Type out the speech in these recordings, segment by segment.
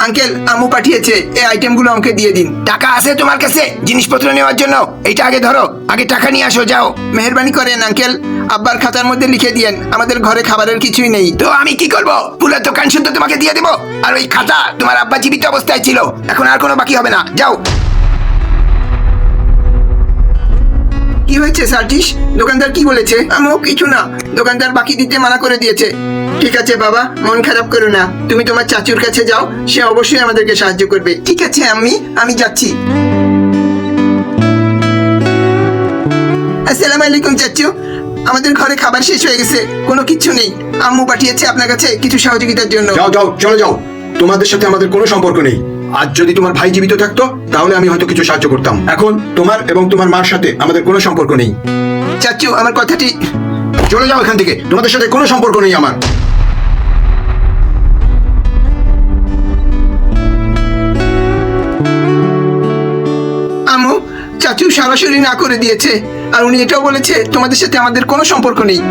Uncle আম্মু পাঠিয়েছে, এই আইটেমগুলো আমাকে দিয়ে দিন। টাকা আছে তোমার কাছে জিনিসপত্র নেওয়ার জন্য? এইটা আগে ধরো, আগে টাকা নিয়ে আসো, যাও। মেহেরবানি করেন আঙ্কেল, আব্বার খাতার মধ্যে লিখে দিয়েন আমাদের ঘরে খাবারের কিছুই নেই। তো আমি কি করব? পুরো দোকান শুদ্ধ তোমাকে দিয়ে দেবো? আর ওই খাতা তোমার আব্বা জীবিত অবস্থায় ছিল, এখন আর কোনো বাকি হবে না, যাও। কি হয়েছে সার্জিস? দোকানদার কি বলেছে? আমিও কিছু না, দোকানদার বাকি দিতে মানা করে দিয়েছে। ঠিক আছে বাবা, মন খারাপ করো না, তুমি তোমার চাচুর কাছে যাও, সে অবশ্যই আমাদেরকে সাহায্য করবে। ঠিক আছে আমি যাচ্ছি। আসসালামু আলাইকুম চাচু, আমাদের ঘরে খাবার শেষ হয়ে গেছে, কোনো কিছু নেই। আম্মু পাঠিয়েছে আপনার কাছে কিছু সহযোগিতার জন্য। যাও যাও, চলে যাও, তোমাদের সাথে আমাদের কোনো সম্পর্ক নেই। আজ যদি তোমার ভাই জীবিত থাকতো তাহলে আমি হয়তো কিছু সাহায্য করতাম, এখন তোমার এবং তোমার মার সাথে আমাদের কোনো সম্পর্ক নেই। চাচু আমার কথাটি। চলে যাও এখান থেকে, তোমাদের সাথে কোনো সম্পর্ক নেই আমার। আম্মু, চাচু সরাসরি না করে দিয়েছে, আর উনি এটাও বলেছে তোমাদের সাথে আমাদের কোনো সম্পর্ক নেই।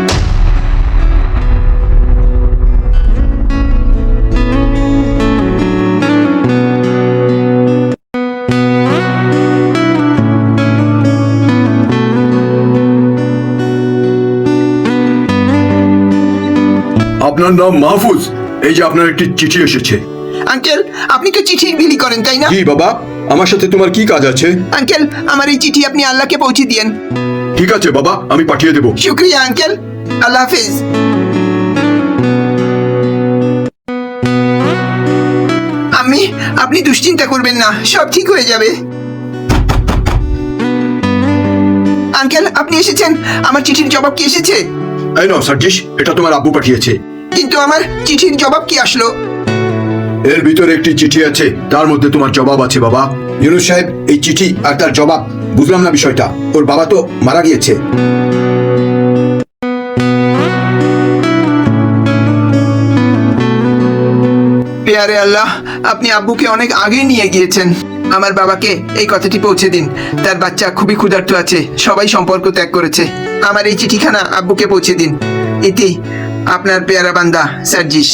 আপনার নাম মাহফুজ, এই যে আপনার একটি চিঠি এসেছে। আঙ্কেল আপনি তো চিঠির বিলি করেন তাই না? জি বাবা, আমার সাথে তোমার কি কাজ আছে? আঙ্কেল আমার এই চিঠি আপনি আল্লাহকে পৌঁছে দিয়েন। ঠিক আছে বাবা, আমি পাঠিয়ে দেব। শুক্রিয়া আঙ্কেল, আল্লাহ হাফিজ। আম্মি আপনি দুশ্চিন্তা করবেন না, সব ঠিক হয়ে যাবে। আঙ্কেল আপনি এসেছেন, আমার চিঠির জবাব কি এসেছে? এই নাও সার্জিস, এটা তোমার আব্বু পাঠিয়েছে। কিন্তু আমার চিঠির জবাব কি আসলো? এর ভিতরে একটি চিঠি আছে, তার মধ্যে তোমার জবাব আছে বাবা। ইউনুস সাহেব, এই চিঠি আর তার জবাব, বুঝলাম না বিষয়টা। ওর বাবা তো মারা গিয়েছে। পেয়ারে আল্লাহ, আপনি আব্বুকে অনেক আগে নিয়ে গিয়েছেন। আমার বাবাকে এই কথাটি পৌঁছে দিন, তার বাচ্চা খুবই ক্ষুধার্ত আছে, সবাই সম্পর্ক ত্যাগ করেছে। আমার এই চিঠিখানা আব্বুকে পৌঁছে দিন। ইতি আপনার পেয়ারা বান্দা সার্জিস।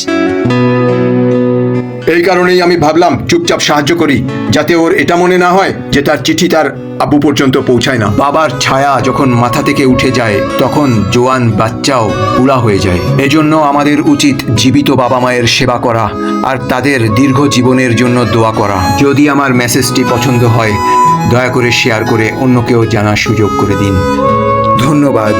এই কারণেই আমি ভাবলাম চুপচাপ সাহায্য করি, যাতে ওর এটা মনে না হয় যে তার চিঠি তার আব্বু পর্যন্ত পৌঁছায় না। বাবার ছায়া যখন মাথা থেকে উঠে যায় তখন জোয়ান বাচ্চাও বুড়া হয়ে যায়। এজন্য আমাদের উচিত জীবিত বাবা মায়ের সেবা করা আর তাদের দীর্ঘ জীবনের জন্য দোয়া করা। যদি আমার মেসেজটি পছন্দ হয় দয়া করে শেয়ার করে অন্যকেও জানার সুযোগ করে দিন। ধন্যবাদ।